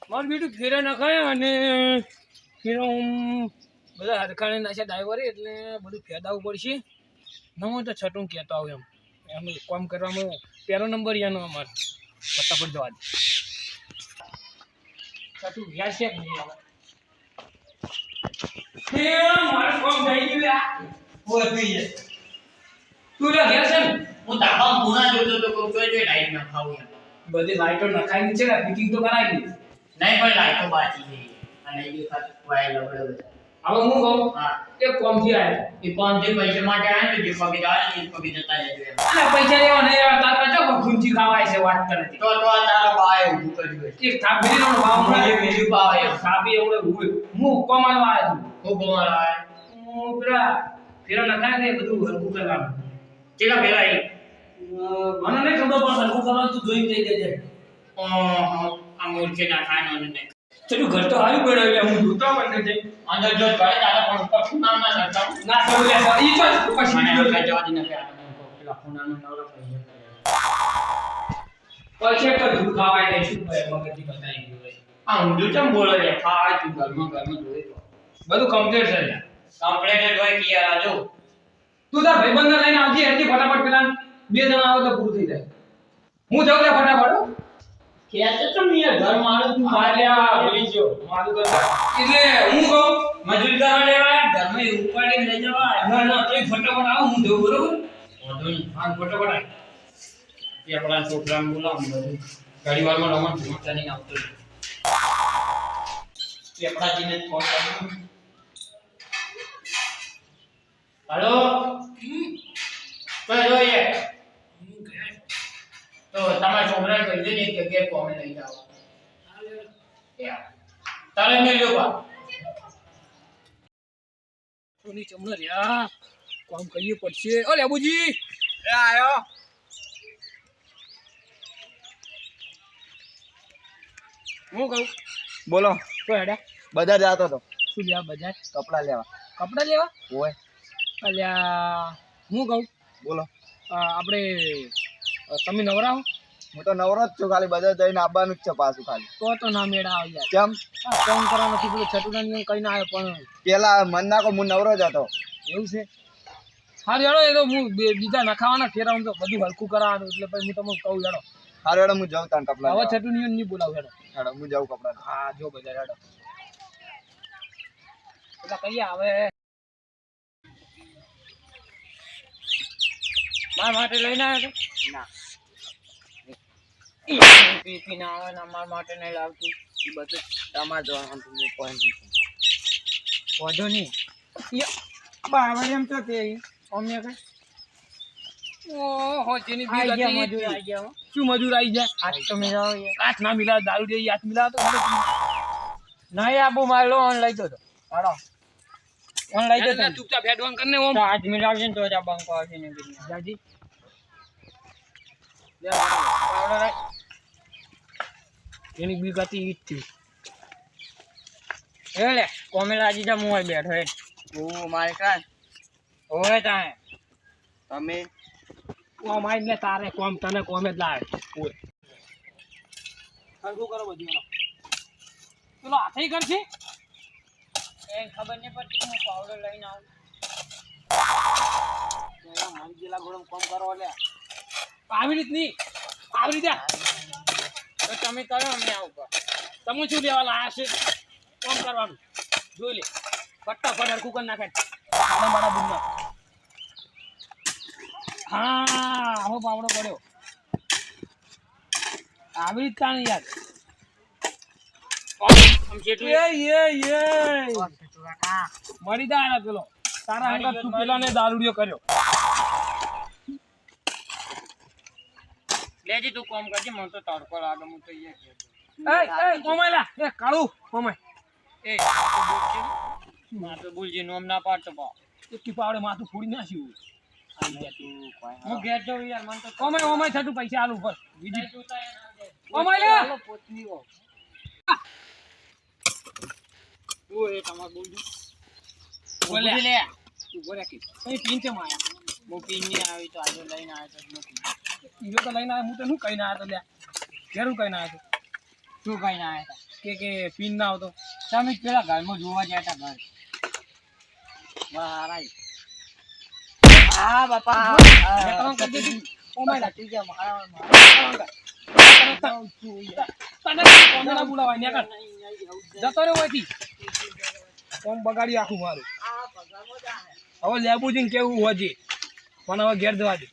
મારું બેટું ફેરા નખાય અને ફેરા બધા હરખાણે નાખ્યા ડ્રાઈવરે એટલે બધું ફેદાવવું પડશે. નવો તો છઠ્ઠું કહેતો આવું એમ એક કામ કરવામાં પહેલો નંબર એનો અમારે ફટાફટ જવા દે. છઠ્ઠું વ્યાજ છે નહીં આવે. મારે કામ થઈ ગયું તું ઘેર છે ને? હું તાપા પૂરા જોતો તો કોઈ કોઈ લાઈટ ના ખાવું એમ. બધી લાઈટો નખાઈ છે ને ફિટિંગ તો કરાવી દીધી. નહીં પણ લાઈટો બાકી છે અને એ ખાત વાય લવડે હવે હું કહું હા એક કોમથી આવ્યા એ કોણથી પૈસા માટે આવ્યા ને જે પગે જાય ને એ પગે જતા જજો એમ. અને પૈસા લેવા નહીં આવ્યા તાર પાછો ખૂંચી ખાવાય છે વાત કરે છે. તો આ તારા બાએ ઊભું કર્યું છે. એક થાપીનો ભાવ મને મેલી પાવે એમ. થાપી એવડે હું કોમાલવા આવ્યો હું ગોમાળા આયા. હું પેલા ફેરા નખાય ને બધું હરકું કરવાનું. ચેલા પેલા એ મને નહીં ખબર પણ હરકું કરવાનું તું જોઈને કહી દેજે. આ મૂર્ખે ના ખાય ને નહીં. ચલું ઘર તો આવ્યું પડે એટલે હું જોતો પણ નથી. અંદર જો કરે તારા પણ ઉપર નામ ના કરતા ના સૌ લે ઈ તો પછી મને આ જવા દી ના પેલા ખૂણાનો નવરો પૈસા પૈસા તો ધૂળ ખાવાય નહીં શું કરે મગજથી બતાવી ગયું હોય. આ ઊંધું ચમ બોલે રે ખાય તું ઘરમાં જોઈ તો બધું કમ્પ્લીટ છે યાર. કમ્પ્લેટ હોય કે યાર આજો તું તાર ભાઈબંધને લઈને આવજે હજી ફટાફટ પેલા બે જણા આવે તો પૂરું થઈ જાય. હું જાઉં લે ફટાફટ. ખેતો તો મે ઘર મારું તું માર્યા ભૂલી ગયો મારું ઘર. એટલે હું કહું મજૂરી કરવા લેવા ઘરમાં ઉપાડી લઈ જવા ના ના તોય ફટાફટ આવો હું જઉં બરોબર. વાંધો નહીં હા ફટાફટ આવ. તે આપણા છોકરાને બોલાવું બધું ઘડી વારમાં રમણ ભૂમતા નહીં આવતો તે આપણા જીને ફોન કર્યો હાલો કઈ જોઈએ તો તમારા છોકરાને કહી દે ને એક જગ્યાએ કોમે લઈ જાઓ તારે મેં લ્યો બા સોની ચમનો રહ્યા કામ કરીએ પડશે. ઓ લેબુજી એ આયો હું કહું બોલો તો હેડા બજાર જાતો તો શું લેવા બજાર કપડા લેવા કપડા લેવા? ઓય અલ્યા હું કહું બોલો આપણે તમે નવરા હો? હું તો નવરો જ છું ખાલી બજાર જઈને આવવાનું જ છે પાછું ખાલી તો ના મેળા આવી જાય. કેમ ફોન કરવા નથી પેલું છઠ્ઠું કઈ ના આવ્યો પણ પેલા મન નાખો હું નવરો જ હતો એવું છે. હારું હેડો એ તો હું બીજા નખાવાના ફેરા હું તો બધું હલકું કરાવવાનું એટલે પછી હું તમને કહું હેડો. હારું હેડો હું જાઉં તાન કપડા હવે લેવા. છઠ્ઠું નહીં બોલાવ હેડો. હેડો હું જાઉં કપડા લેવા. હા જો બજાર હેડો. એટલે કહીએ હવે મારા માટે લઈને આવ્યો ના પી ના આવે ને મારા માટે નહીં લાવતું એ બધું તમારે જોવાનું પોઈન્ટ વધુ નહીં બરાબર એમ તો તે અમને કઈ ઓહો જેની બી ગતિ મજૂર આવી ગયા. શું મજૂર આવી જાય? આજ તો મિલાવો કાચ ના મિલાવ દારૂ દે યાદ મિલાવ તો નહીં આબુ મારલો ઓન લઈ દો તો હાલો ઓન લઈ દો તો ચૂપચાપ હેડવાન કરને ઓમ આજ મિલાવશે ને તો જ બંકો આવશે ને જાજી લે પાવડો રાખ એની બી ગતિ ઈ જ થી એ લે કોમેલાજી જા મોય બેઠો હે ઓ મારે કાન ઓય તાય તમે કોમ આઈ ને તારે કોમ તને કોમે જ લાવે ઓય હરખું કરો બધું એનો પેલો હાથે કરશે એ ખબર નહીં પડતી હું પાવડર લઈને આવું મન ગેલા ગોળમ કોમ કરો લે આવી રીત નહીં આવી રીતે તો તમે કરો અમને આવું પર તમે શું લેવા લાયા છે કોમ કરવાનું જોઈ લે ફટાફટ હરખું કરી નાખે મારા બુનમાં હા આવો પાવડો પડ્યો આવી રીત તાણ યાર મળી જાય પેલો તારા હંગાત તું પેલાને દારૂડિયો કર્યો લેજી તું કોમ કરજે મને તો તડકો લાગે હું તો એ કોમાયલા એ કાળુ કોમાય એ માતો બોલજી નોમ ના પાડતો પા એક પાવડે માથું ફોડી નાખ્યું હું ઘેર જાઉં યાર મને તો ઓમાય ઓમાય થતું પૈસા આલુ ઉપર બીજી ઓમાય લે પોતનીઓ ઓ એ તમાર બોલજો બોલે લે તું બોલે કે કઈ પીન છે માયા હું પીને આવી તો આજે લઈને આવ્યો તો નથી ઈયો તો લઈને આવ્યો હું તો શું કઈ ના આવ્યો લે ઘેરું કઈ ના આવ્યો શું કઈ ના આવ્યા કે પીન ના આવતો તમે પેલા ઘરમાં જોવા ગયા હતા ઘર મારા હા બાપા મેં કામ કરી દીધું. ઓ માય સાચી ગયા મારા તને કોને ના બોલાવાય ને કર જતો રહ્યો અહીંથી કોમ બગાડી આખું મારું હવે લેબુજીને કેવું હોજી પણ હવે ઘેર જવા દે